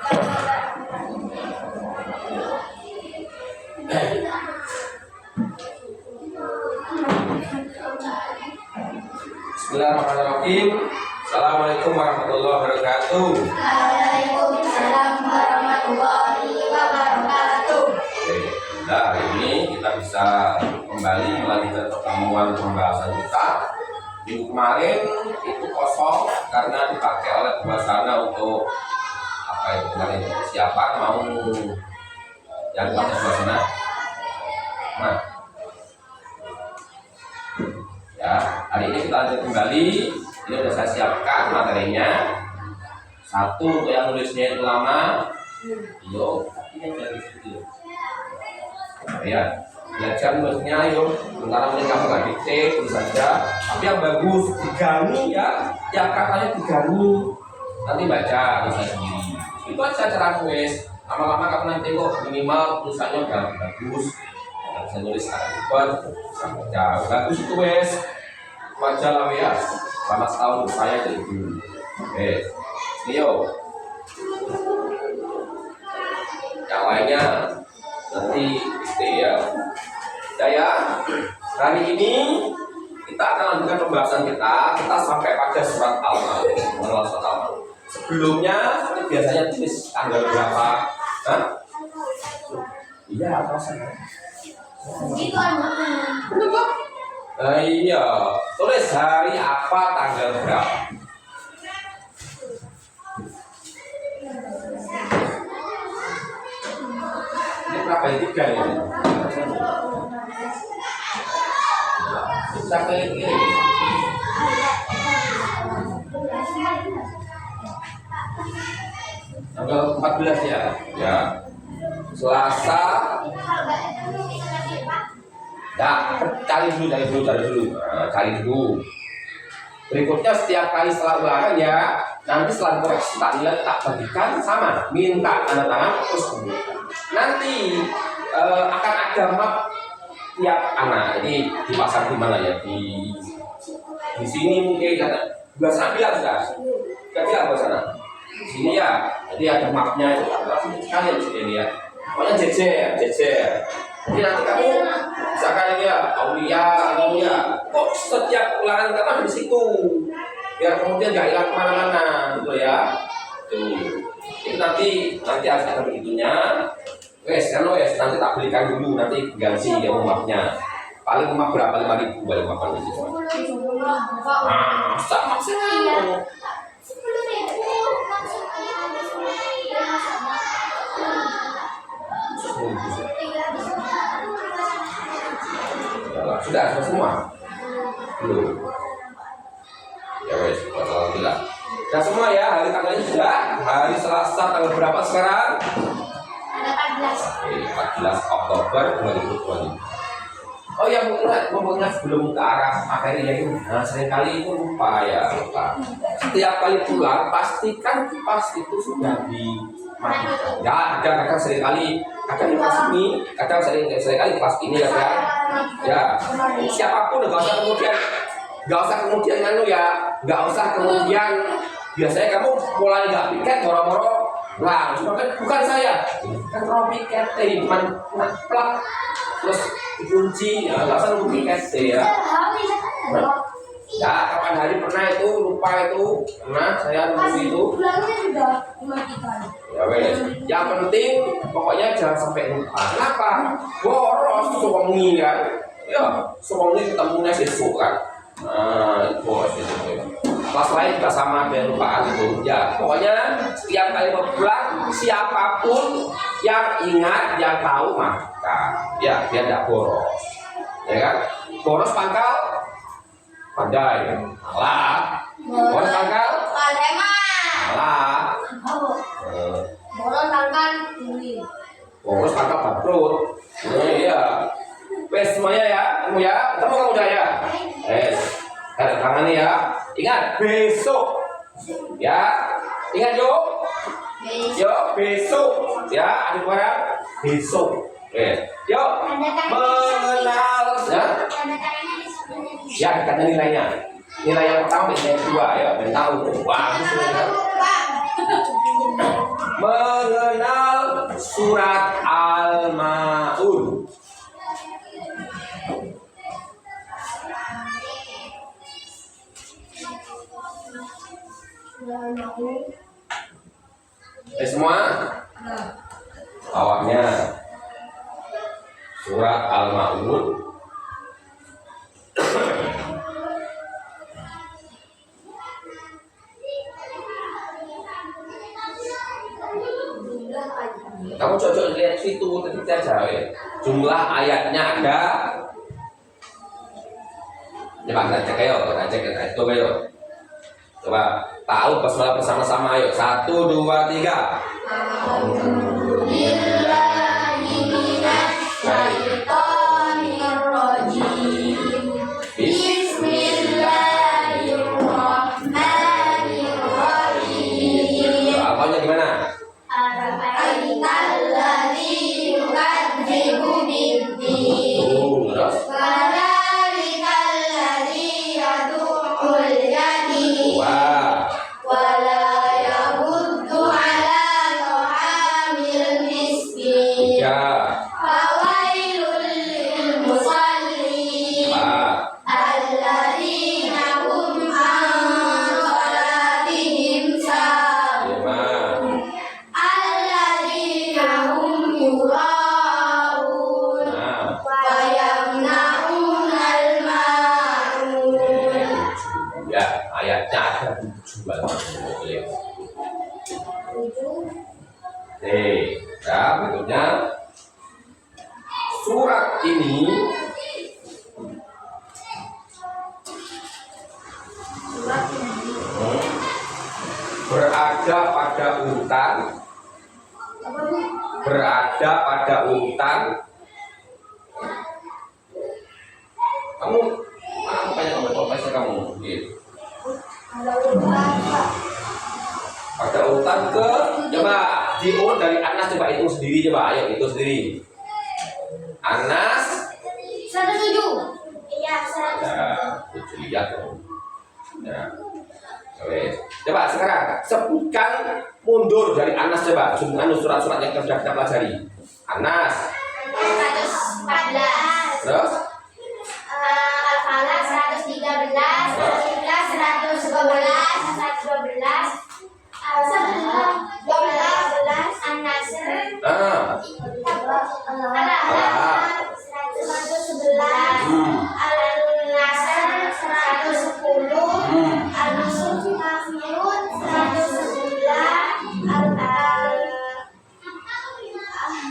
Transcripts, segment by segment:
Bismillahirrahmanirrahim. Assalamualaikum warahmatullahi wabarakatuh. Waalaikumsalam warahmatullahi wabarakatuh. Oke, nah hari ini kita bisa kembali melanjutkan pertemuan pembahasan kita. Minggu kemarin itu kosong karena dipakai oleh Buasana untuk apa itu kemarin persiapan mau yang dipakai Buasana. Nah, ya hari ini kita lanjut kembali. Ini sudah saya siapkan materinya. Satu untuk yang nulisnya itu lama, yo, ini dari situ. Ya, belajar nulisnya, yo. Sementara mungkin kamu nggak dikte, tulis saja. Tapi yang bagus digangi ya, tiap katanya digangi. Nanti baca tulisan sendiri. Itu aja cara nulis. Lama-lama kamu nanti kok minimal tulisannya udah bagus. Bisa nulis cepat, bisa baca bagus itu wes. Baca lah ya. Selama setahun saya itu. Oke. Yo, yang lainnya nanti ya. Ya, hari ini kita akan lanjutkan pembahasan kita. Kita sampai pada surat Al-Maun. Sebelumnya seperti biasanya tulis tanggal berapa? Hah? Iya, apa sih? Itu anaknya. Iya, tulis hari apa tanggal berapa? Berapa yang tiga ya? Kita pilih kiri. Tanggal 14 ya? Ya. Selasa. Ya, cari dulu. Nah, cari dulu. Berikutnya setiap kali setelah ulangan ya, nanti setelah koreksi tak nilai tak bagikan sama, minta tanda tangan terus kemudian. Nanti akan ada map tiap anak. Jadi dipasang di mana ya? Di sini mungkin kata dua bilang sudah. Bilang ke sana. Di sini ya. Jadi ada mapnya itu kalian di sini ya. Pokoknya jejer. Jadi nanti kamu misalkan ya Aulia. Kok setiap ulangan kamu di situ? Biar kemudian nggak hilang kemana-mana, gitu ya. Tuh. Itu nanti harus ada begitunya. Wes, kan wes nanti tak belikan dulu, nanti ganti yang mapnya. Paling map berapa? 5.000 balik makan di situ. Nah, sama sekali. Sudah semua? Belum. Ya wes, alhamdulillah. Sudah semua ya, hari tanggalnya sudah. Hari Selasa tanggal berapa sekarang? Tanggal 14 Oktober 2020. Oh ya, mau ingat sebelum ke arah materinya itu, nah seringkali itu lupa. Setiap kali pulang pastikan kipas itu sudah dimatikan. Ya, kadang seringkali di kelas ini, kadang seringkali kelas ini ya kan. Ya, siapapun nggak usah kemudian biasanya kamu mulai nggak piket moro-moro lah, cuma kan bukan saya kan kalau piket cuma plak terus dikunci, nggak usah nunggu piket ya. Ya, kapan hari pernah itu lupa itu, saya nunggu itu. Ya wes, yang penting pokoknya jangan sampai lupa. Kenapa? Boros suwengi kan? Ya, suwengi ketemunya sesuk kan. Boros itu. Kelas lain juga sama ada lupaan itu. Ya, pokoknya setiap kali pulang siapapun yang ingat, yang tahu maka ya dia tidak boros. Ya kan? Boros pangkal pandai. Alah. Boros pangkal alah. boros pangkal tinggi. Boros pangkal bangkrut. Iya. Wes semuanya ya, kamu ya. Ketemu kamu udah ya. Tangan ya. Ingat besok. Ya. Ingat yuk. Besok. Ya, adik barang besok. Yuk. Mengenal ya. Ya, katanya nilainya. Nilai yang pertama, nilai yang kedua ya, dan tahu. Bagus. mengenal surat Al-Maun? Semua? Awalnya surat Al-Maun. Kamu cocok lihat situ ketika jawab. Jumlah ayatnya ada. Coba kita cek ayo, kita cek itu ayo. Coba tahu basmalah bersama-sama ayo. 1, 2, 3. Bismillahirrahmanirrahim. Apanya gimana? Terus? Wah. Ya. Ayatnya ada 7 Oke, ya berikutnya surat ini berada pada urutan kamu banyak profesi kamu gitu. Pada urutan ke coba diurut dari Anas, coba hitung sendiri, coba ayo hitung sendiri. Anas 107. Iya, 107. ya 7 lihat dong. Ya. Oke. Coba sekarang sebutkan mundur dari Anas, coba sebutkan surat-surat yang sudah kita pelajari. Anas 114. terus Al-Falaq 113, 111, 112, 111, An-Nasr, Al-Alaq 111, Al-Nasr 110, Al-Kafirun 111,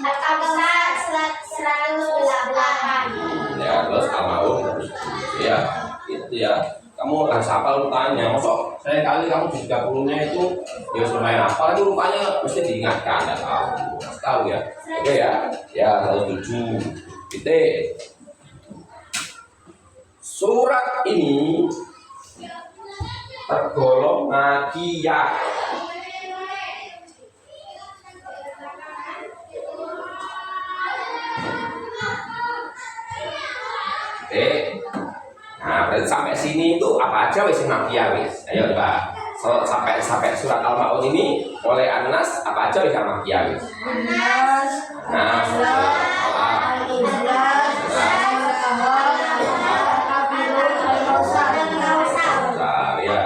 Al-Kawthar 108. ya terus Al-Maun ya itu ya kamu harus hafal rupanya. Masuk saya kali kamu di 30-nya itu ya lumayan hafal, itu rupanya mesti diingatkan. Nggak tahu ya. Oke ya 107 titik. Surat ini tergolong makiyah. Nah, berarti sampai sini itu apa aja wis makiyah wis. Ayo coba. Sampai surat Al-Maun ini oleh Anas apa aja wis makiyah wis. Nah, ya.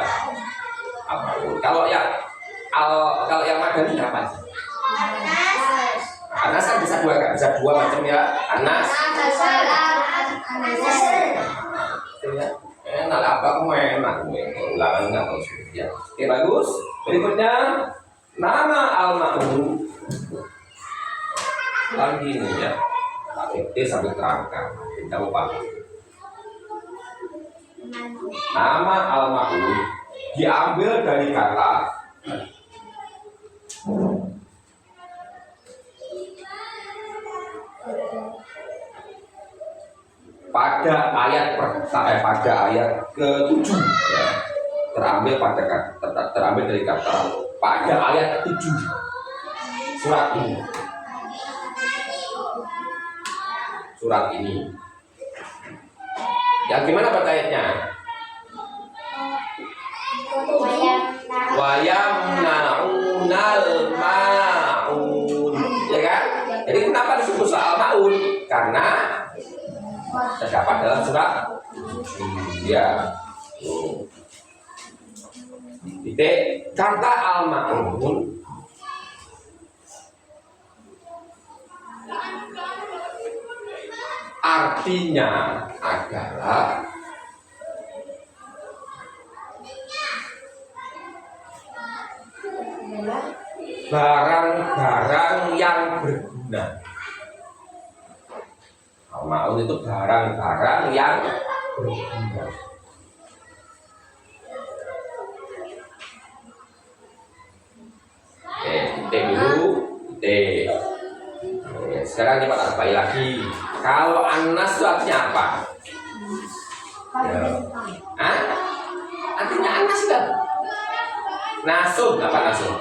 Kalau yang Madani apa sih? Anas kan bisa dua macam ya. Anas. Enak apa kamu enak ulangan nggak tahu ya. Oke bagus. Berikutnya nama Al-Maun lagi nih ya. Pak sambil terangkan. Kita lupa. Nama Al-Maun diambil dari kata pada ayat ke-7 ya, terambil dari kata pada ayat ke-7 surat ini yang gimana pada ayatnya? Wayamna'unal ma'un Jadi kenapa disebut surat Al-Maun? Karena terdapat dalam surat ya. Titik kata Al-Maun artinya adalah barang-barang yang berguna. Al-Maun itu barang-barang yang berguna. Oke, titik dulu, titik. Oke, sekarang kita tambah lagi. Kalau An-Nas itu artinya apa? Ya. Hah? Artinya An-Nas kan? Nasub, apa nasub?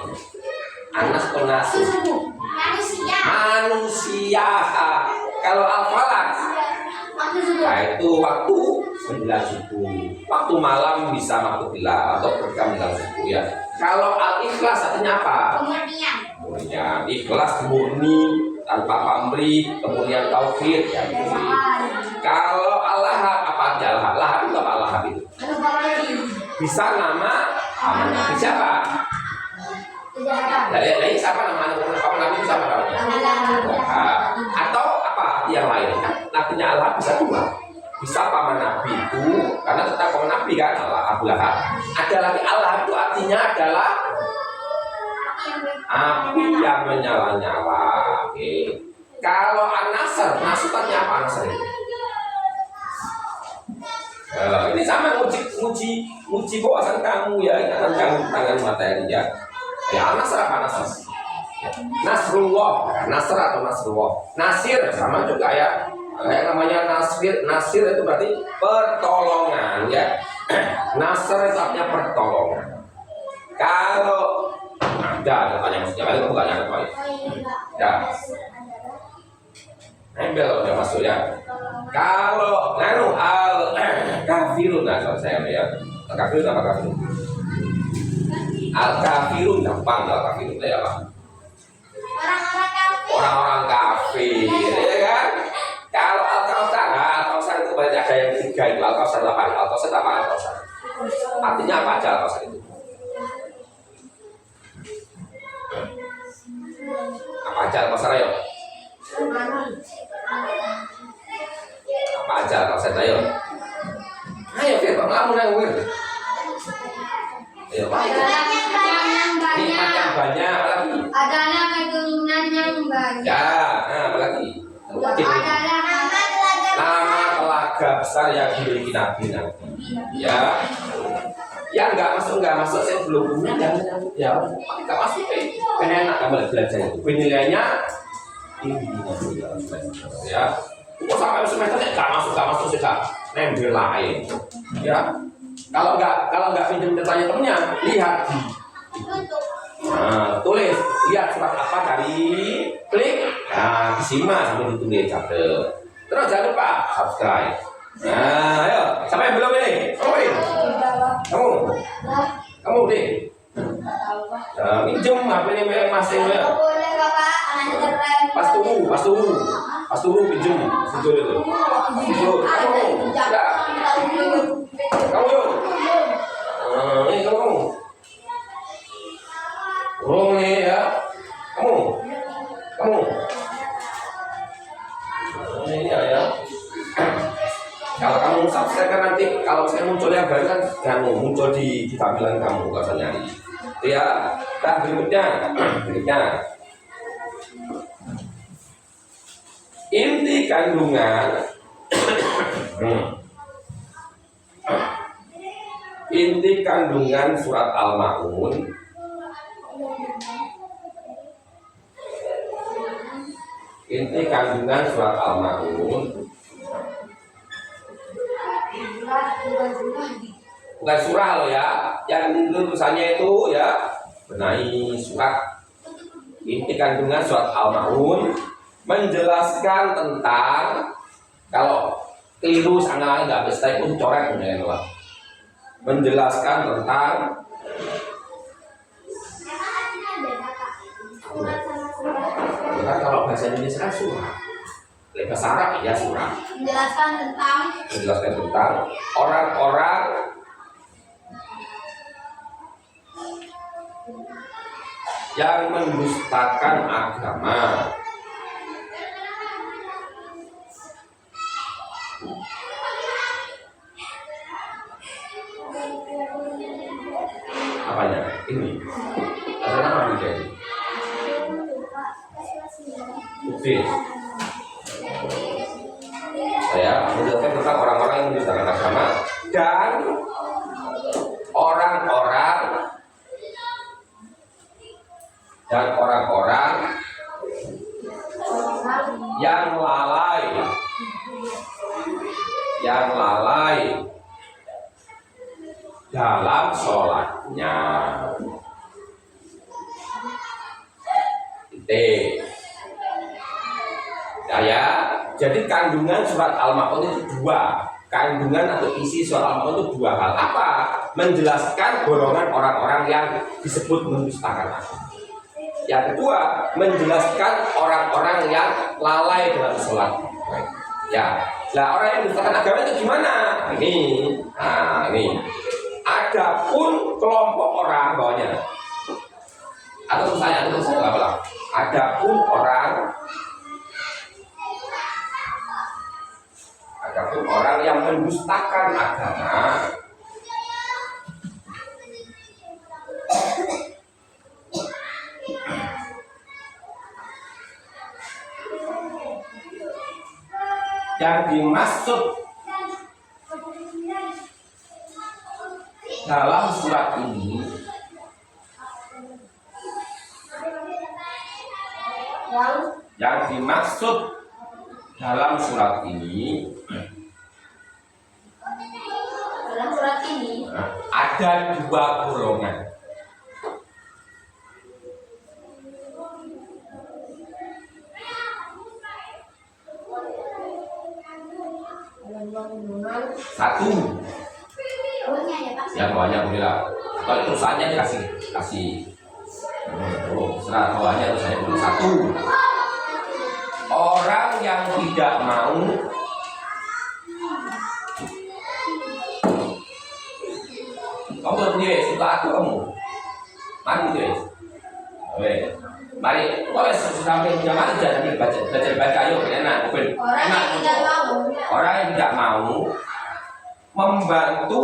Anas atau nasub? Manusia. Manusia. Kalau Al-Falaq, nah itu waktu 9 subuh. Waktu malam bisa waktu bila atau berjam 9 subuh ya. Kalau Al-Ikhlas artinya apa? Kemurnian. Kemudian ikhlas murni tanpa pamrih, kemudian tauhid ya. Kalau Allah apa aja Allah? Allah itu apa Allah itu? Bisa nama Nabi siapa? Dari siapa nama Nabi itu siapa namanya? Atau apa yang lain? Artinya Allah bisa dua. Bisa paman Nabi itu karena tetap paman Nabi kan Allah Abu Lahab. Ada lagi Allah itu artinya adalah api yang menyala-nyala. Oke. Kalau An-Nasr, maksudnya apa An-Nasr itu? Ini sama nguji kewasan kamu ya, ingatan kamu tangan materi ya. Ya An-Nasr apa Nasr? Nasrullah, Nasr atau Nasrullah. Nasir sama juga ya. Yang namanya Nasir itu berarti pertolongan ya. Nasr itu artinya pertolongan. Kalau ada tanya maksudnya kali kamu tanya apa ya? Ya. Nempel udah masuk ya. Kalau kafirun, nah kalau saya ya, kafirun apa kafirun? Al-kafirun gampang, al-kafirun ya apa? Orang-orang kafir. Orang-orang kafir, ya kan? Kalau Al-Kautsar, nah Al-Kautsar itu banyak ada yang tiga itu. Al-Kautsar apa? Al-Kautsar apa? Al-Kautsar. Artinya apa aja Al-Kautsar itu? Apa aja Al-Kautsar ayo? Apa aja Al-Kautsar ayo? Ayo Fir, kamu nanggur. Ayo, Pak. Nikmat yang banyak, apa lagi? Adalah keturunan yang banyak. Ya, nah, apa lagi? Adalah Nama telaga besar yang dimiliki Nabi. Ya, yang nggak masuk saya belum punya jangan ya, nggak masuk kan enak kamu belajar itu. Penilaiannya tinggi ya. Kok sampai semesternya nggak masuk sudah nempel lain. Ya, kalau nggak pinjam tanya temennya, lihat di tulis, lihat surat apa dari klik, nah disimak sambil ditulis catat. Terus jangan lupa subscribe. Nah, ayo, siapa yang belum ini? Kamu deh. Pinjam HP ini masing ya. boleh Bapak, anak keren. Pas tunggu pinjam. Sejauh itu. Kamu. Ya. Kamu yuk. Ini kamu. Burung nih ya. Kamu. Ini ya. Kalau kamu subscribe kan nanti kalau saya muncul yang baru kan kamu muncul di tampilan kamu kalau saya nyari. Itu ya. Nah berikutnya. Inti kandungan. Inti kandungan surat Al-Maun. Inti kandungan surat Al-Maun bukan surah loh ya, yang tulisannya itu ya benahi surat. Inti kandungan surat Al-Maun menjelaskan tentang, kalau keliru sangat nggak bisa itu coret ya, menjelaskan tentang kalau kalau bahasa Indonesia kan surah. Bahasa Arab ya surah. Menjelaskan tentang orang-orang yang mendustakan agama. Apanya? Ini. Ada apa juga ini? Bukti. Saya menjelaskan tentang orang-orang yang mendustakan agama dan orang-orang yang lalai dalam sholatnya. Ya, jadi kandungan surat Al-Maun itu dua. Kandungan atau isi surat Al-Maun itu dua hal. Apa? Menjelaskan golongan orang-orang yang disebut mendustakan agama. Yang kedua, menjelaskan orang-orang yang lalai dalam sholat. Ya, nah orang yang mendustakan agama itu gimana? Ini. Adapun kelompok orang bawahnya. Atau saya nggak apa-apa. Adapun orang yang mendustakan agama, yang dimaksud dalam surat ini ada dua golongan. Satu, ya bawahnya boleh lah. Kalau tulisannya kasih. Serah bawahnya itu saya boleh. Satu, orang yang tidak mau kamu sendiri suka aku kamu mari deh. Mari, kalau sampai zaman jangan baca yuk enak. Orang yang tidak mau membantu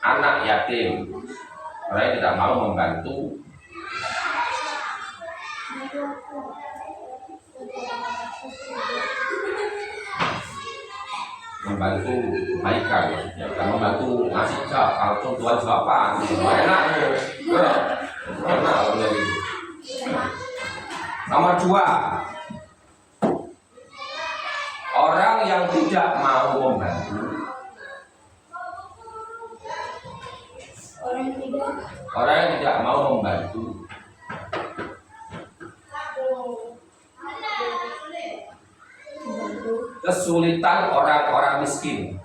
anak yatim. Orang yang tidak mau membantu kebaikan, ya, bukan membantu ngasih kalau Tuhan jawaban, enak gitu. Nomor dua, orang yang tidak mau membantu. Orang yang tidak mau membantu kesulitan orang-orang miskin.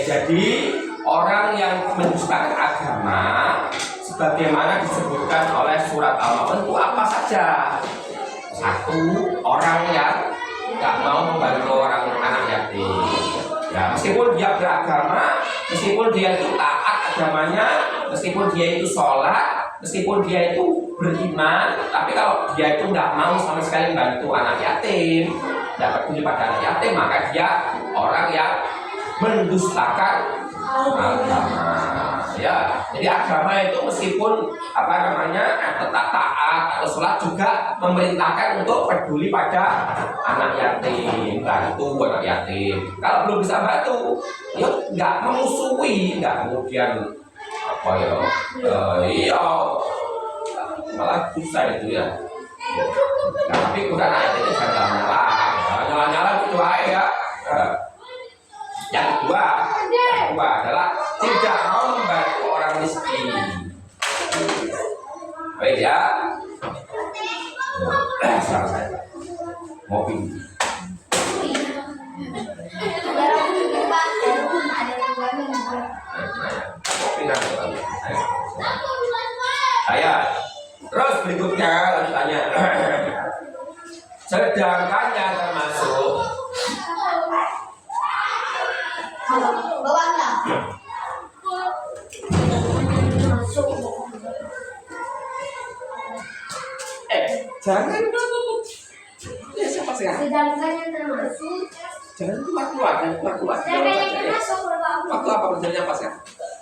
Jadi orang yang mendustakan agama sebagaimana disebutkan oleh surat Al-Maun itu apa saja? Satu, orang yang nggak mau membantu orang anak yatim. Ya, meskipun dia beragama, meskipun dia itu taat agamanya, meskipun dia itu sholat, meskipun dia itu beriman, tapi kalau dia itu nggak mau sama sekali membantu anak yatim, nggak peduli pada anak yatim, maka dia orang yang mendustakan agama. Ya, jadi agama itu meskipun tetap taat atau sholat juga memerintahkan untuk peduli pada anak yatim, bantu anak yatim. Kalau belum bisa bantu, ya nggak memusuhi, nggak kemudian malah susah itu ya. Nah, tapi bukan anak itu jangan nyala gitu aja ya. Yang kedua adalah tidak mau membantu orang rizki. Baik ya. Sekarang saya mau pindah. Saya terus berikutnya lanjutannya. Sedangkan yang termasuk bawahnya masuk. jangan tutup. Ya siapa sih? Sedangkan yang termasuk. Jangan keluar, jangan keluar. Sedangkan yang termasuk berapa? Waktu apa kerjanya pas ya?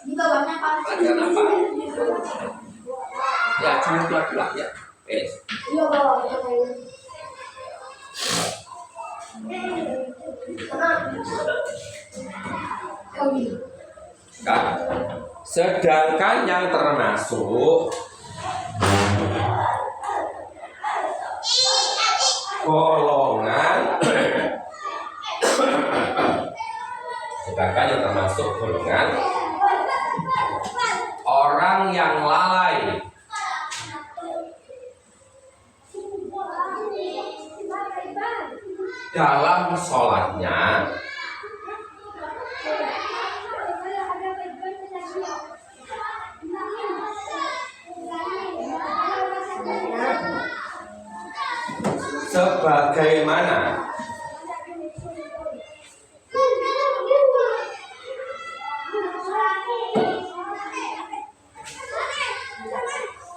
Di bawahnya apa? Pelajaran apa? Ya, jangan keluar ya. Iya bawahnya kayaknya. Nah, sedangkan yang termasuk golongan sedangkan yang termasuk golongan orang yang lalai dalam sholatnya sebagaimana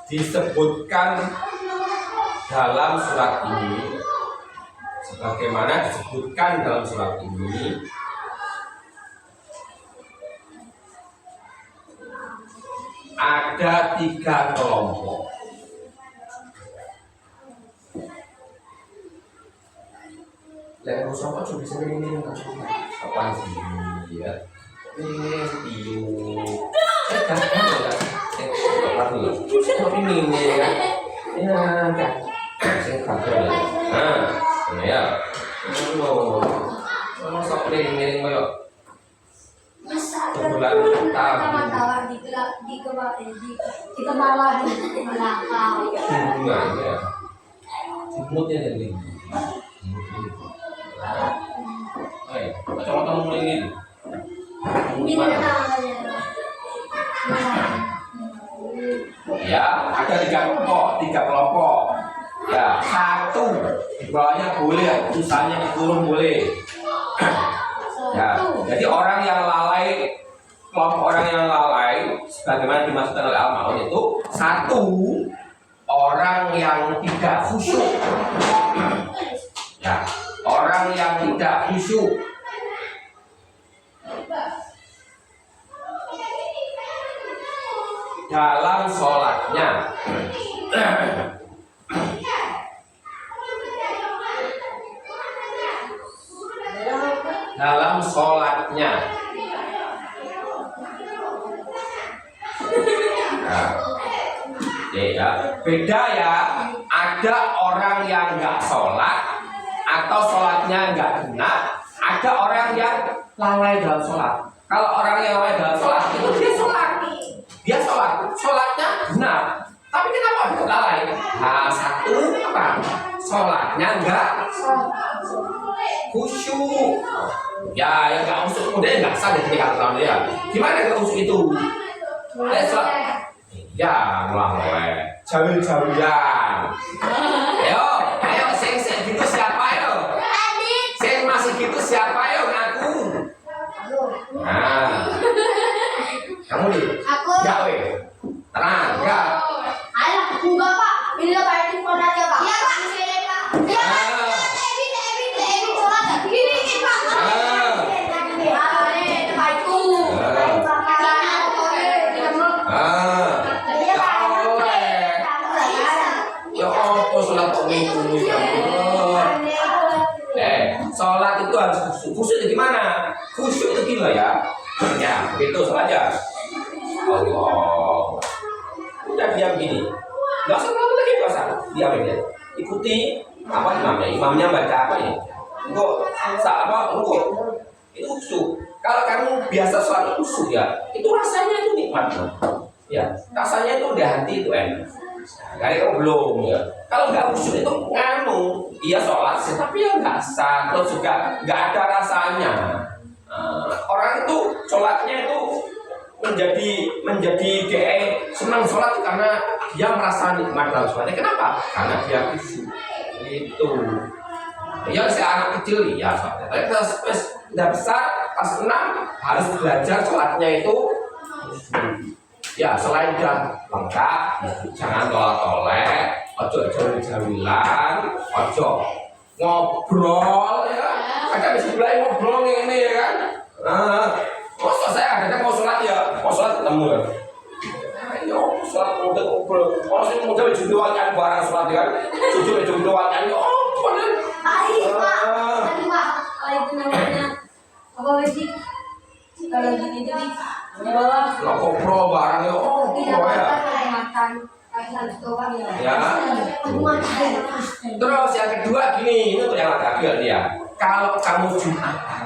disebutkan dalam surat ini, sebagaimana disebutkan dalam surat ini, ada 3 kelompok. Yang rusak kok cuma bisa ini apa sih ya? Ini tiup. Tapi ini ya, kan? Saya kaget. Nah, ya. Lo, sok miring koyo. Bulan tawar di kepala di belakang. Enggak ya. Simutnya jadi. Macam-macam mulai ini. Ya, ada 3 kelompok. Ya, 1 bawahnya boleh, usahanya dikurung boleh. Ya, jadi orang yang lalai, kelompok orang yang lalai, sebagaimana dimaksudkan oleh Al-Ma'un itu 1 orang yang tidak khusyuk. Ya, orang yang tidak khusyuk. Dalam sholatnya. Dalam sholatnya. Nah, ya, beda ya. Ada orang yang nggak sholat atau sholatnya nggak benar. Ada orang yang lalai dalam sholat. Kalau orang yang lalai dalam sholat itu dia sholatnya benar. Tapi kenapa dia lalai? Nah, 1 apa? Sholatnya enggak khusyuk. Ya, yang nggak khusyuk kemudian nggak sah dari kata dia. Gimana nggak khusyuk itu? Ya, lalai. Jauh-jauhan. Ayo, sing gitu siapa yo? Sing masih gitu siapa yo ngaku? Nah, kamu nih? Aku. Enggak, weh. Tenang, enggak. Ayo, enggak Pak. Ini lo bayar telepon aja Pak. Iya Pak. Iya Pak. Ebi sholat ya? Gini Pak. Ini Pak itu. Ya apa sholat kok ngikut sholat itu harus khusyuk. Khusyuk itu gimana? Khusyuk itu gila ya. Ya, begitu saja. Allah. Udah diam gini. Enggak usah ngomong lagi, enggak usah. Diam aja. Ikuti apa imamnya. Imamnya baca apa ini? Engkau engkau itu khusyuk. Kalau kamu biasa sholat khusyuk ya, itu rasanya itu nikmat. Ya, rasanya itu di hati itu enak. Karena kamu belum ya. Kalau nggak khusyuk itu nganu, iya sholat sih, tapi ya nggak sah, terus juga nggak ada rasanya. Orang itu sholatnya itu menjadi dia senang sholat karena dia merasa nikmat dalam sholatnya. Kenapa? Karena dia khusyuk. Itu. Ya si anak kecil ya sholatnya. Tapi pas udah besar, pas 6 harus belajar sholatnya itu. Ya selain udah lengkap, jangan tolak-tolak, ojo jauh-jauhan, ojo ngobrol ya. Kadang bisa mulai ngobrol ini ya kan. Masa saya ada mau sholat ya, mau sholat ketemu ya. Ayo sholat mau ngobrol. Kalau sih mau coba judoannya barang sholat kan, judoannya yo. Tadi Pak, kalau itu namanya apa sih? Kalau gini jadi Ngobrol barang yo. makan Ya. Terus yang kedua gini, ini untuk yang laki-laki dia. Kalau kamu Jumatan,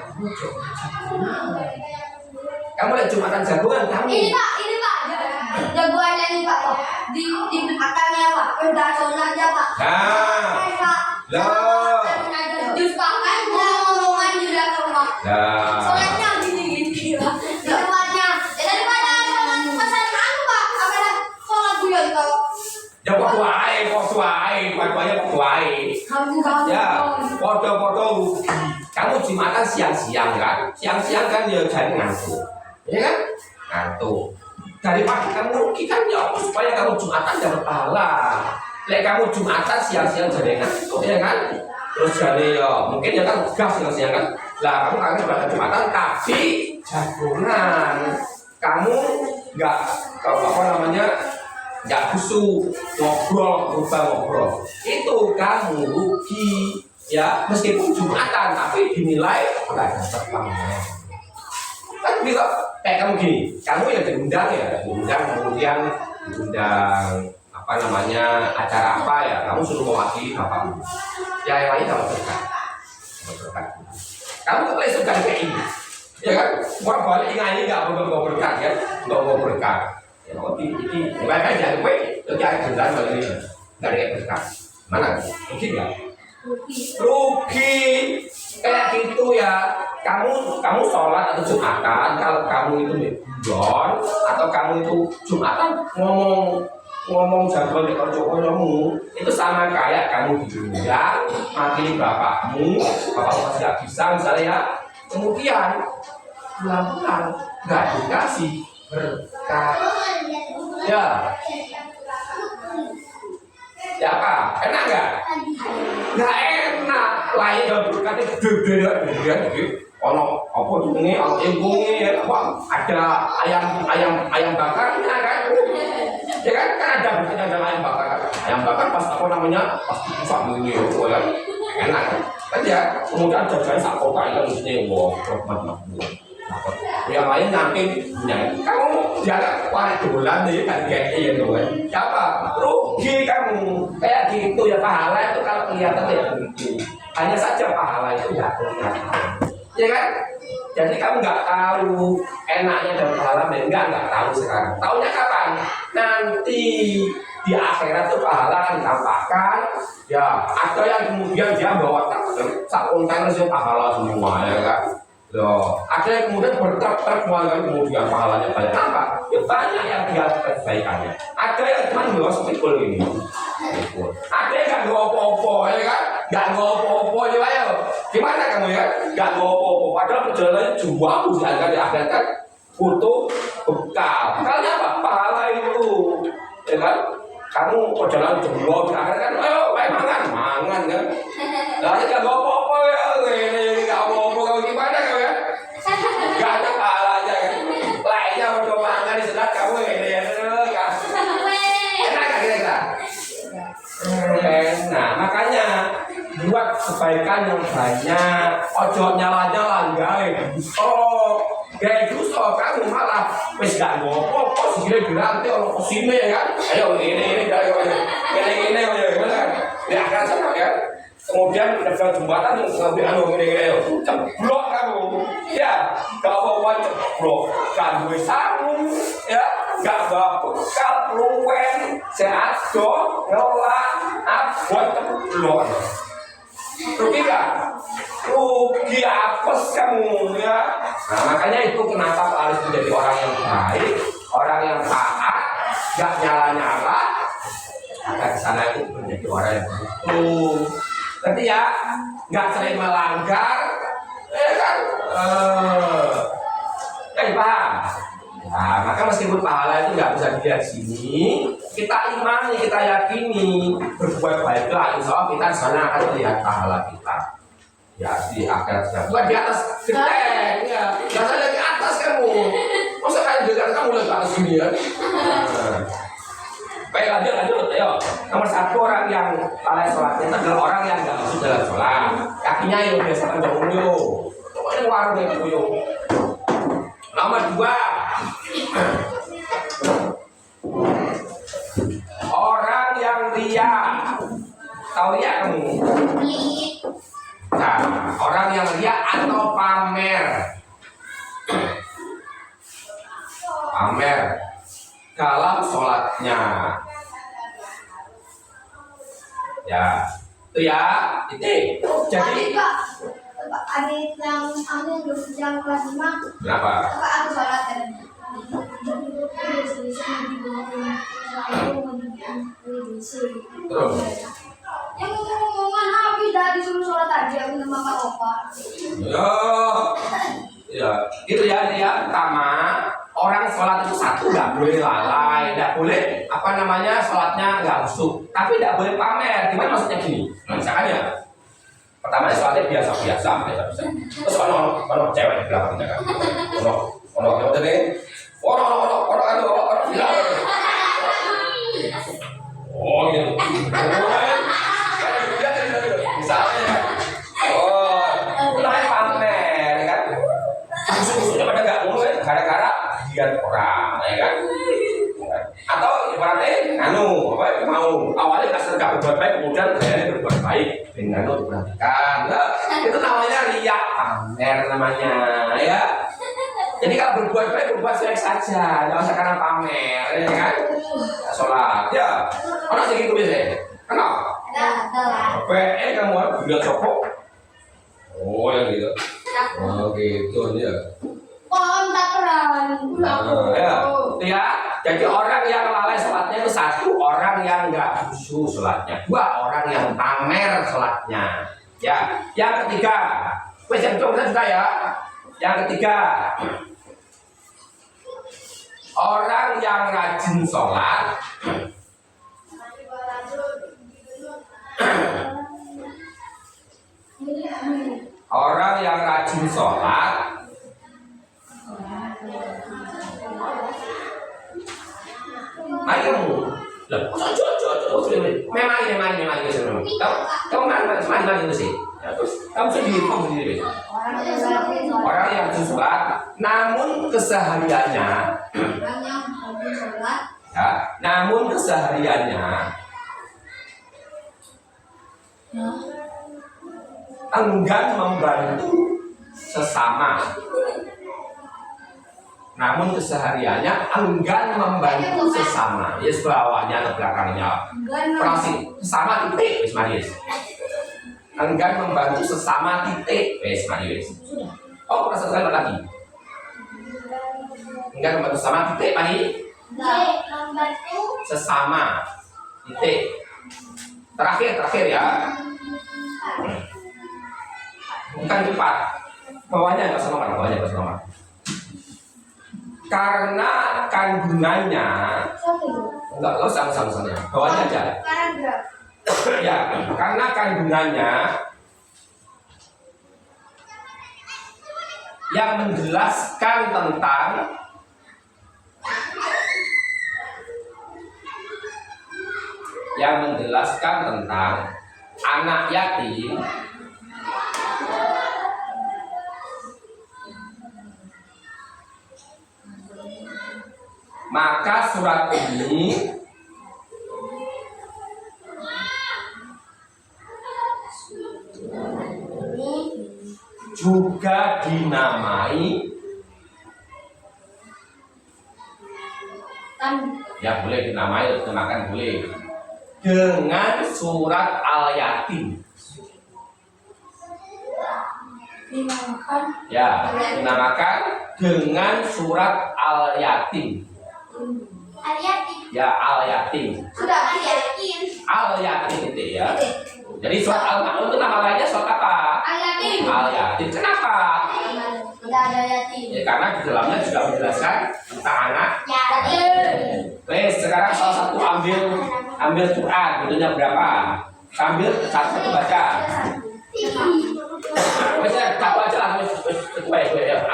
kamu lihat Jumatan jagoan kamu. Ini Pak, jagoannya ini Pak, di akarnya Pak, udah sonatnya Pak. Lah. Jus Pak kan ngomong-ngomongan juga tuh Pak. Lah. Sonatnya gini Pak. Jagoannya, daripada pesan anu Pak, apa sholat guyon tuh. Ya podo ae, dua-duanya podo ae. Ya, podo rugi. Kamu Jumatan siang-siang kan? Siang-siang kan ya jadi ngantuk. Ya kan? Ngantuk. Daripada kamu rugi kan ya supaya kamu Jumatan dapat pahala. Lek kamu Jumatan siang-siang jadi ngantuk ya kan? Terus jadi ya mungkin ya kan gas siang-siang kan. Lah kamu akan berangkat Jumatan tapi jagungan. Kamu enggak apa namanya? Nggak khusyuk, ngobrol itu kamu rugi ya, meskipun Jumatan tapi dinilai nggak dapat pahala. Kan bisa kayak kamu gini, kamu ya diundang kemudian diundang apa namanya acara apa ya, kamu suruh mewakili bapakmu ya, yang lain dapat berkat. Kamu tuh langsung kan kayak ini ya kan, buat balik ini nggak mau berkat ya, nggak mau berkat. Ini mereka jadi gue, jadi ada beneran bagi ini, nggak ada yang berkah. Mana? Rugi nggak? Rugi. Kayak gitu ya. Kamu sholat atau Jumatan, kalau kamu itu bujon atau kamu itu Jumatan ngomong jagoan di kamu itu sama kayak kamu diundang mati bapakmu masih nggak bisa misalnya ya, kemudian pulang nggak dikasih berkah. Ya apa? Enak nggak? Nggak enak. Lain dan berkatnya gede gitu. Ono apa ini? Ini apa? Ada ayam bakarnya kan? Ya kan? Kan ada berkatnya, ada ayam bakar. Ayam bakar pas apa namanya? Pas pusat ini kan? Enak kan ya? Kemudian jajan sak kota itu mesti wow, yang lain nanti kamu jangan warik bulan deh kan kayak gitu kan. Siapa? Rugi kamu. Kayak gitu ya, pahala itu kalau kelihatan ya begitu. Hanya saja pahala itu nggak kelihatan. Ya kan? Jadi kamu nggak tahu enaknya dan pahala, nggak tahu sekarang. Taunya kapan? Nanti di akhirat itu pahala akan ditampakkan. Ya, ada yang kemudian dia bawa sak kontainer pahala semua ya kan. Loh, ada yang kemudian bertruk-truk kemudian pahalanya banyak. Apa? Ya banyak yang dia kebaikannya. Ada yang cuma bawa sepikul ini. Ada yang nggak bawa apa-apa, ya kan? Nggak bawa apa-apa ya, ayo. Gimana kamu ya? Nggak bawa apa-apa. Padahal perjalanannya jauh diangkat di akhirat kan butuh bekal. Bekalnya apa? Pahala itu, ya kan? Kamu perjalanan jauh di akhirat kan? Ayo, mangan kan? Lah nggak bawa apa-apa ya, ini nggak bawa apa-apa. Gimana kamu ya? Gak ada pahalanya kan? Lainnya udah makan di sedat kamu ini ya, enak gak kira-kira? Nah makanya buat kebaikan yang banyak, ojo nyala-nyala guys. Oh, kayak gitu kamu malah wis gak ngopo, segini berarti orang kesini ya kan? Ayo ini ya kan sama ya. Kemudian dapat jembatan ngambil ini ceblok kamu ya, gak mau ceblok kan gue sarung ya, gak bagus adoh ngelak abot keblon. Rugi nggak? Rugi apes kamu ya. Nah makanya itu kenapa harus menjadi orang yang baik, orang yang taat, nggak nyala-nyala. Agar sana itu menjadi orang yang betul. Nanti ya, nggak sering melanggar, kan? Paham? Nah, maka meskipun pahala itu nggak bisa dilihat sini, kita imani, kita yakini, berbuat baiklah, insya Allah kita sana akan melihat pahala kita. Ya di akhirat, bukan di atas genteng, ya, biasanya di atas kamu. Masa kayak di atas kamu lihat ke atas sini ya? Baik, lanjut, ayo. Nomor satu, orang yang lalai sholatnya itu adalah orang yang nggak masuk dalam sholat. Kakinya yang biasa panjang uyuh, pokoknya warung yang uyuh. Nomor dua, orang yang ria. Tahu ria kamu? Nah, orang yang ria atau pamer dalam sholatnya. Ya, itu ya, itu. Jadi Adik yang kelas 5. Kenapa? Aku sholat kan. Terus? Yang ngomong-ngomongan habis dah disuruh sholat aja aku sama Pak Opa. Ya, itu ya, pertama orang sholat itu satu nggak boleh lalai, nggak boleh sholatnya nggak khusyuk, tapi nggak boleh pamer. Gimana maksudnya gini? Misalkan ya, pertama sholatnya biasa. Terus kalau cewek di belakang kan, kalau yang udah nih, orang bilang, oh gitu, misalnya, mulai pamer, kan? Khusyuknya pada nggak mulai, gara-gara lihat orang, ya kan? Atau ibaratnya, mau awalnya kasar nggak berbuat baik, kemudian kayaknya berbuat baik dengan diperhatikan, itu namanya riak, pamer namanya, ya. Jadi kalau berbuat baik, berbuat baik saja, jangan usah karena pamer, ya kan? Sholat, ya. Orang segitu biasanya, kenal? Kamu harus bilang copok. Oh yang gitu. Oh gitu ya. Ya. Jadi orang yang lalai sholatnya itu satu, orang yang nggak khusyuk sholatnya. Dua, orang yang pamer sholatnya. Ya. Yang ketiga, yang juga ya. Yang ketiga, orang yang rajin sholat. Orang yang rajin sholat mari kamu memang itu sih. Kamu sendiri orang yang rajin sholat namun kesehariannya enggan membantu sesama. Namun kesehariannya enggan membantu sesama. Yes, bawahnya atau belakangnya. Proses sesama titik, wis Marius. Enggan membantu sesama titik, wis Marius. Oh, proses lagi. Enggan membantu sesama titik, Pani. Sesama titik. Terakhir ya. Bukan cepat. Bawahnya enggak sama. Karena kandungannya enggak sama. Bawahnya aja. Ya, karena kandungannya yang menjelaskan tentang anak yatim, maka surat ini juga dinamai, ya boleh dinamai, dinamakan boleh, dengan surat Al-Yatim. Dinamakan Ya, dinamakan dengan surat Al-Yatim. Al-Yatim. Ya, Al-Yatim. Sudah Al-Yatim. Al-Yatim itu ya. Jadi surat Al-Ma'un itu nama lainnya surat apa? Al-Yatim. Al-Yatim. Kenapa? Udah ada yatim. Ya, karena di dalamnya juga menjelaskan tentang anak. Yatim. Oke, sekarang salah satu ambil Quran, bentuknya berapa? Ambil satu baca. Baca, aja lah.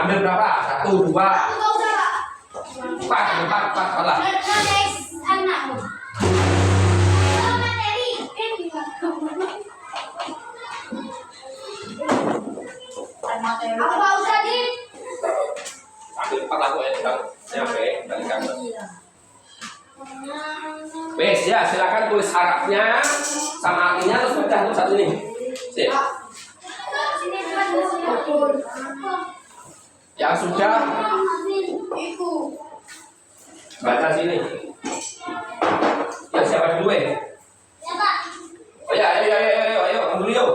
Ambil berapa? 1, 2, 4 lah. Apa usah di? Ambil 4 lah ya, nyampe balikan. Wes ya, silakan tulis Arabnya sama artinya terus baca tuh satu ini. Sip. Yang sudah baca sini. Ya siapa dulu ya? Oh ya, ayo, ambil yuk.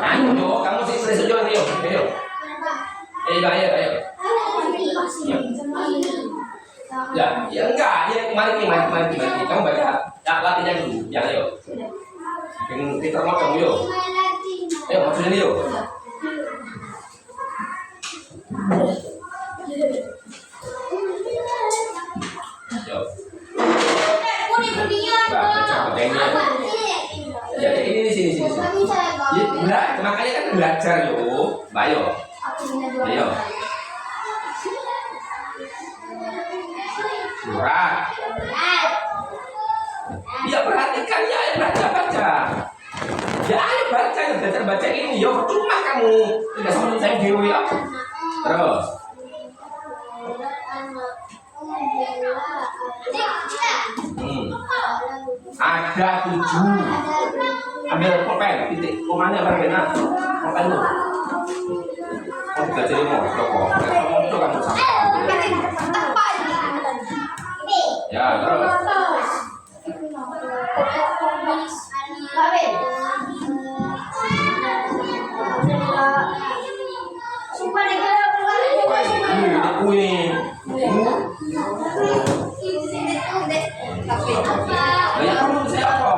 Ayo, kamu sih sudah yuk, ayo. Ayo. Ya enggak, mari. Kamu baca. Ya, latihannya dulu. Ya, ayo. Kita mau kamu yuk. Ayo, maksudnya yuk. Yuk. Ya, ini di sini. Ya, enggak, makanya kan belajar yuk. Ayo. Ayo. Surat. Ya perhatikan ya, baca. Ya ayo baca ini yo, cuma kamu tidak sama saya dewi ya. Terus. Ada 7. Ambil pulpen, titik komanya berbeda. Pulpen lu. Oh, tidak jadi mau itu kamu sama. Ya, terus. Banyak kamu saya apa?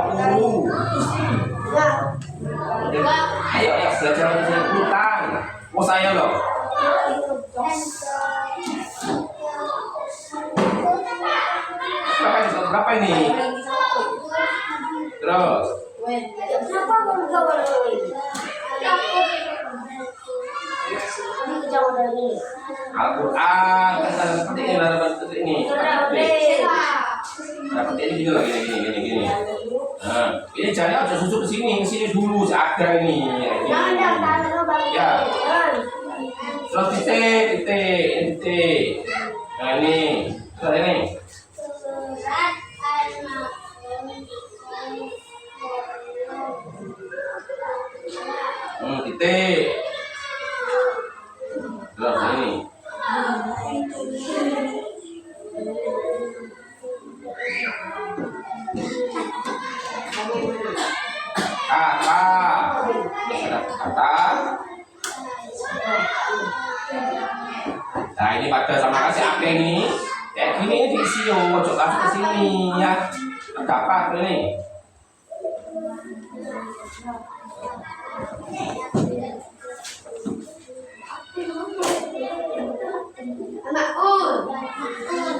Ayo belajar untuk utang. Oh saya loh. Berapa ini? Terus. Al-Quran kan seperti ini. Dapat ini gini lagi gini. Nah, ini jari harus susuk ke sini dulu ada ini. Ya. Terus titik. Nah ini, terus ini. Titik. Terus ini. Kata. Nah ini pada sama kasih apa ini? Kayak gini diisi yo, langsung ke sini ya. Dapat ini.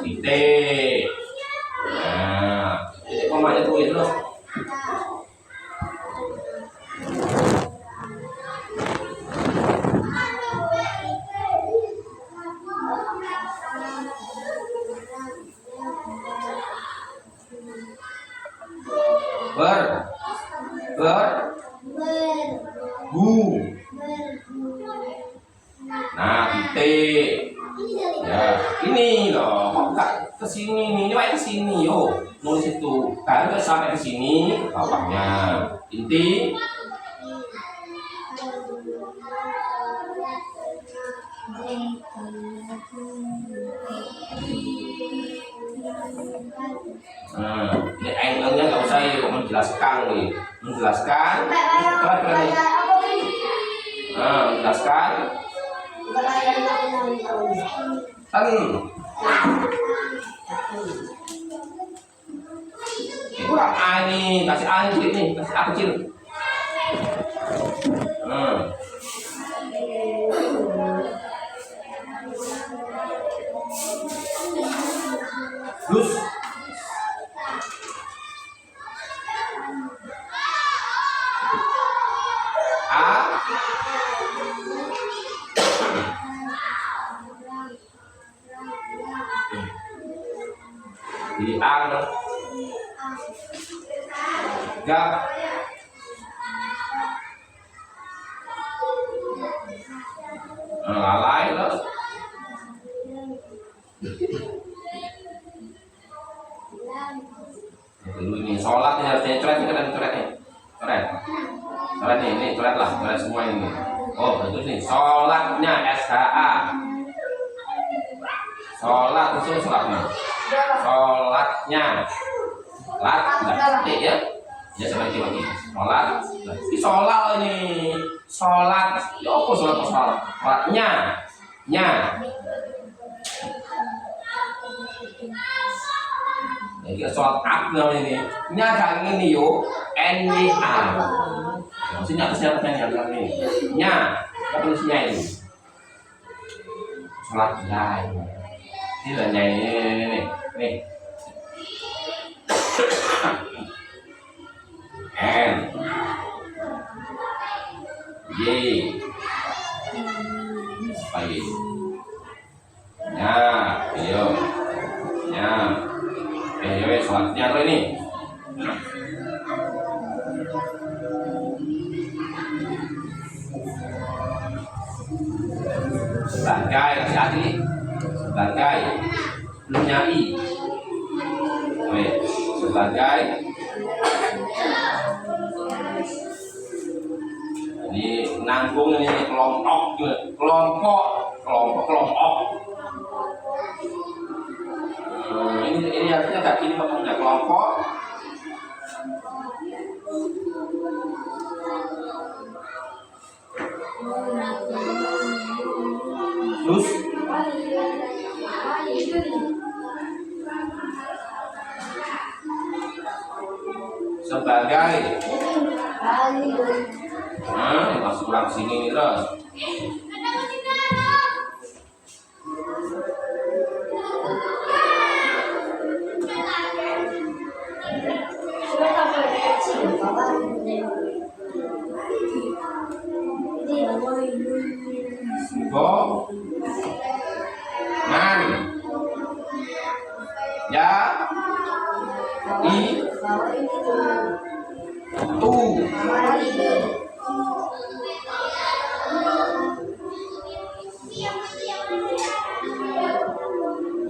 Titik. Nah, titik komanya tulis loh. Nah, titik. Ya, ini loh. Kok enggak ke sini nih? Ini ke sini yo. Nulis itu. Kan sampai ke sini bawahnya. Inti. Ini angle-nya nggak usah ya, menjelaskan nih, menjelaskan. Keren keren nih. Menjelaskan. Kurang A nih, kasih A kecil nih, kasih A kecil. Terus A di A gap lalai terus dulu ini sholat ini harusnya coret nih, coret nih, ini coret lah, coret semua ini. Oh bagus nih, sholatnya SHA, sholat itu sholatnya, ya, ya seperti ini, sholat, ini sholat ini, sholat, ya apa sholatnya, Jadi soal akna ini, agak ini yo, NYA. Maksudnya kesehatan yang ini, tulisnya ini. Sholat jai, ini lah ini. N, Y, baik. Ya, sholatnya apa ini? Sebagai kasih hati, sebagai belumnya I. Sebagai ini nanggung ini kelompok. Ini artinya gak gini potongnya kelompok. Terus sebagai masuk kurang sini terus. Ya I tu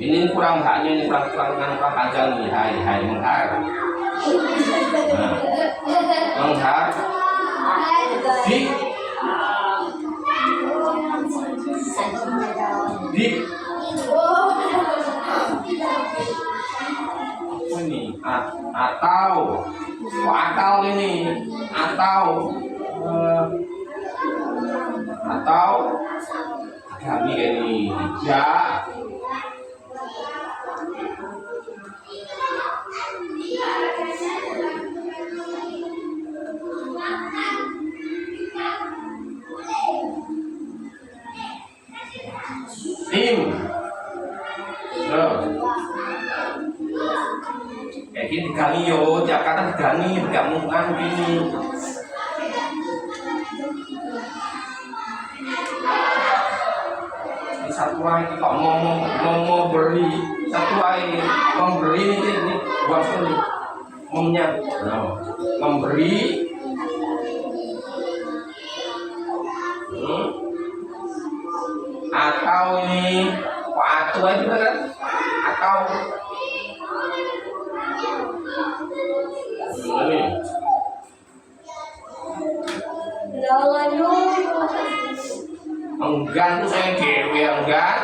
ini kurang haknya, ini kurang panjang nih. Hai menghar di ini atau ini atau kami ini ya tim kayak gini digangi yo, tiap kata digangi, digabungkan gini. Ini satu lagi kok mau beri, satu lagi memberi ini buat sekali memberi atau ini atau itu kan atau ini enggan tuh saya dewi enggan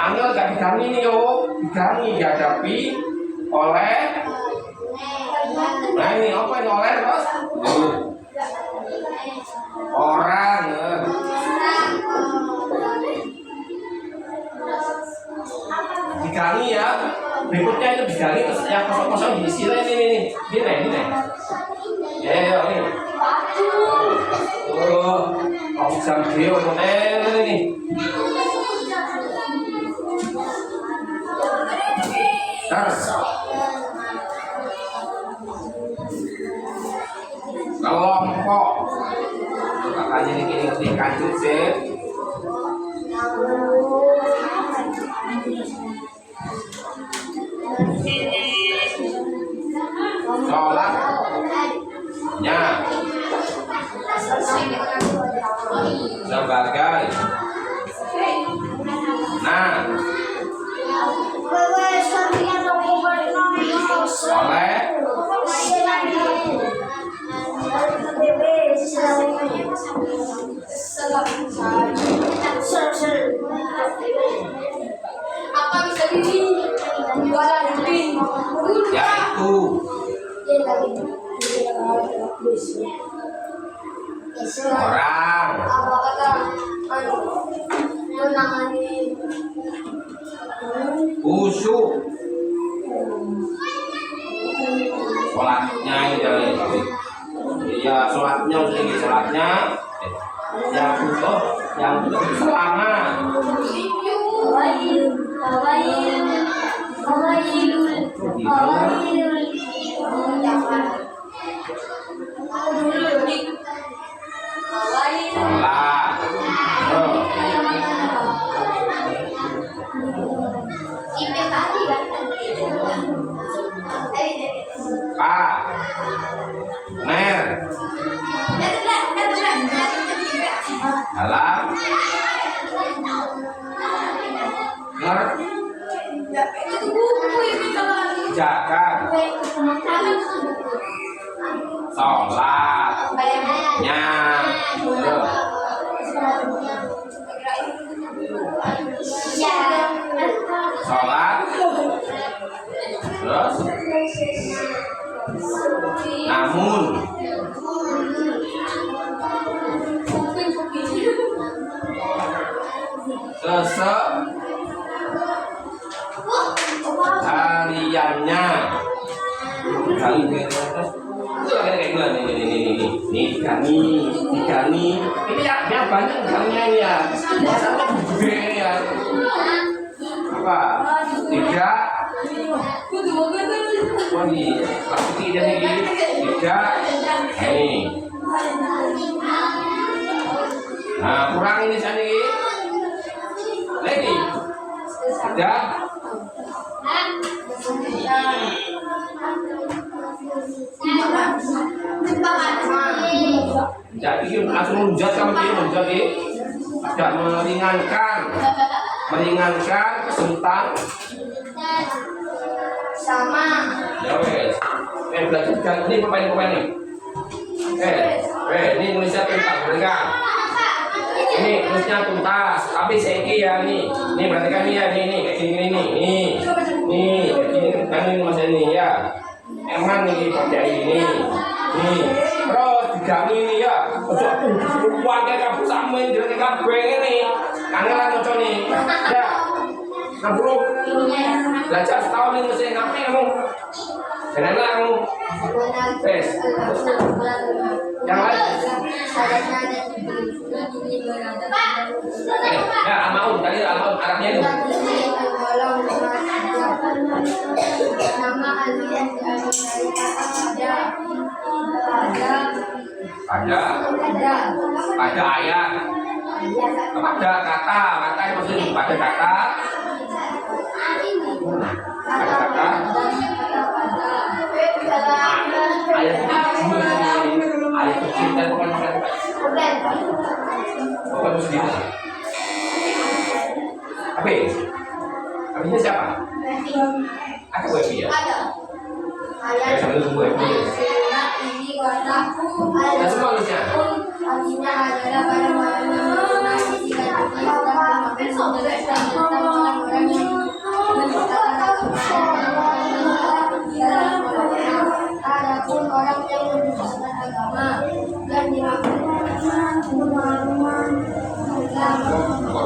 Angel gak digangi nih yo, digangi dihadapi oleh. Nah ini apa yang oleh terus? Orang. Digangi ya. Berikutnya itu digangi terus yang kosong-kosong diisi ini. Gini. Ya ini. Oh, jam dia ini. Terus kelompok makanya ini kanjut sih. Sholatnya sebagai oleh apa bisa yaitu orang khusyuk sholatnya ya sholatnya yang butuh selama jaga sholatnya sholat terus namun hariannya digangi ini ya banyak diganginya ini ya masalah ini ya apa tiga pasti jadi tiga ini nah kurang ini sini lagi tiga jadi langsung menjat kamu menjadi tidak meringankan kesulitan sama ya wes belajar kan ini pemain nih ini Indonesia tuntas berikan ini terusnya tuntas tapi seki ya ini berarti kan ya ini kayak gini kan ini mas ini ya emang nih pakai ini terus digangi ini ya warga kamu sama yang jadi kamu ini kangelan macam nih ya nah bro belajar setahun ini mesti ngapain kamu jangan kamu yang lain ya al-maun tadi al-maun Arabnya itu ada ayat pada kata yang maksudnya pada kata ayat kecil dan bukan sedikit Abinya siapa? Ada Webi ya? ada Ya, sambil tunggu Webi ini warnaku ada semua Abinya? artinya adalah pada malam yang mengenai jika kita memakai sebagai orang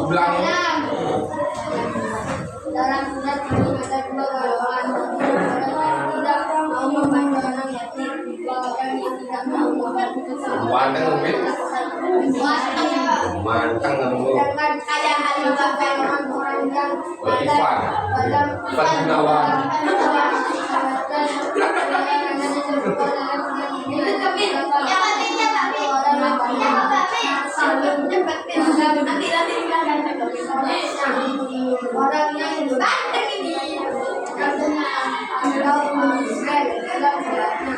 bilang dalam surat kami ada dua golongan, orang yang tidak mau membantu orang yatim, orang yang tidak mau membantu sesama. manteng lebih manteng kamu. Sedangkan ada menyebabkan orang-orang yang Ivan Gunawan. Orang yang banteng ini katanya Allah mengatakan dalam suratnya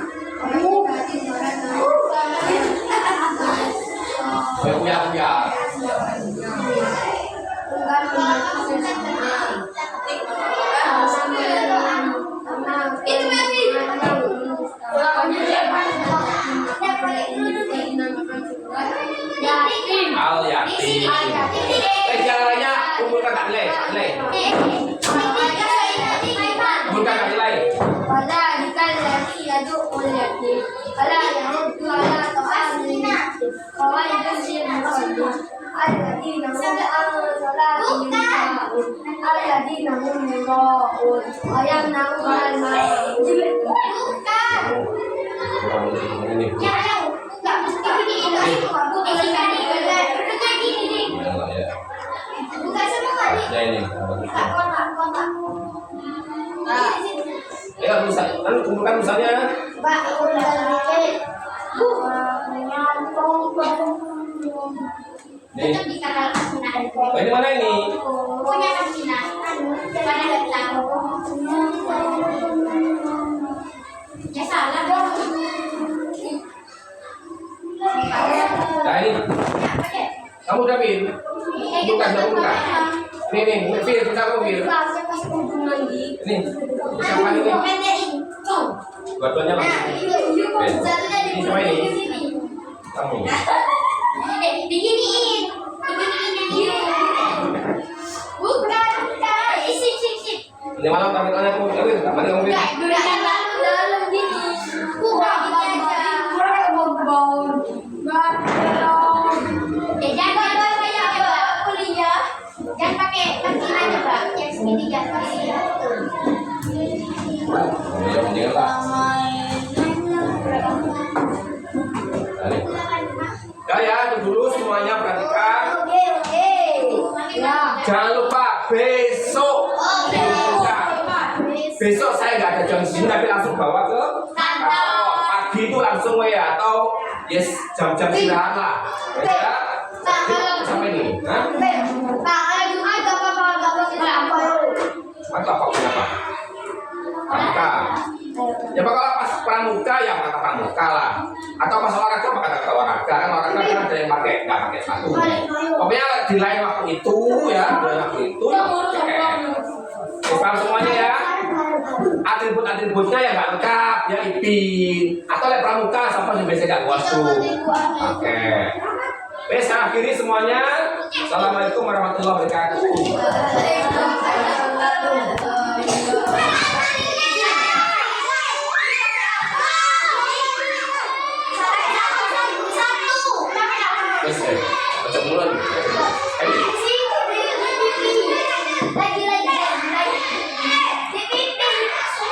Ya. Al yatim. Jalannya kumpulkan tak nilai. Kumpulkan tak nilai. Wala dikal lagi yadu ulyati. Wala yahudu ala ta'amina. Kawai juzir musalli. Al-ladina hum al-salatihim sa'un. Al-ladina hum mura'un. Wa yamna'un al-ma'un. Bukan. Ini. Enggak mesti begini. Bukan sekali. Bukan gini. Bukan semua nih. Ya ini. Kontak. Ya misalnya, kan kumpulkan misalnya. Pak, udah dikit. Nih. Di kanal Asinan. Ini mana ini? Punya Asinan. Mana bilang? Ya salah dong. Nah ini. Kamu udah pin? Bukan. Nih, Fir, kita mobil. Nih, siapa ini? Dua-duanya Nah, Bang. satunya di Ini siapa ini? Kamu. Diginiin bukan sip Ini malam kami tanya kamu mobil, mana kamu mobil? bukan dalam gini bukan gini aja jangan kayak kuliah jangan pakai kantin aja Pak yang segitiga ya Ya, mendingan lah. Ya, itu dulu semuanya perhatikan. Oke ya Jangan lupa besok. Besok saya nggak ada jam sini, tapi langsung bawa ke kantor. Pagi itu langsung ya atau yes jam-jam istirahat lah. Ya. Sampai ini. Hah? Pak, ada Jumat gak apa-apa, gak apa-apa. Atau apa kenapa? Pramuka. Ya kalau pas pramuka ya kata pramuka lah. Atau pas olahraga maka kata olahraga. Kan olahraga kan ada yang pakai nggak pakai sepatu. Pokoknya di lain waktu itu ya, di lain waktu itu. Paham semuanya ya. Atribut-atributnya yang nggak lengkap ya ipin. Atau lek pramuka sampai yang biasa nggak wasu. Oke. Saya akhiri semuanya. Assalamualaikum warahmatullahi wabarakatuh.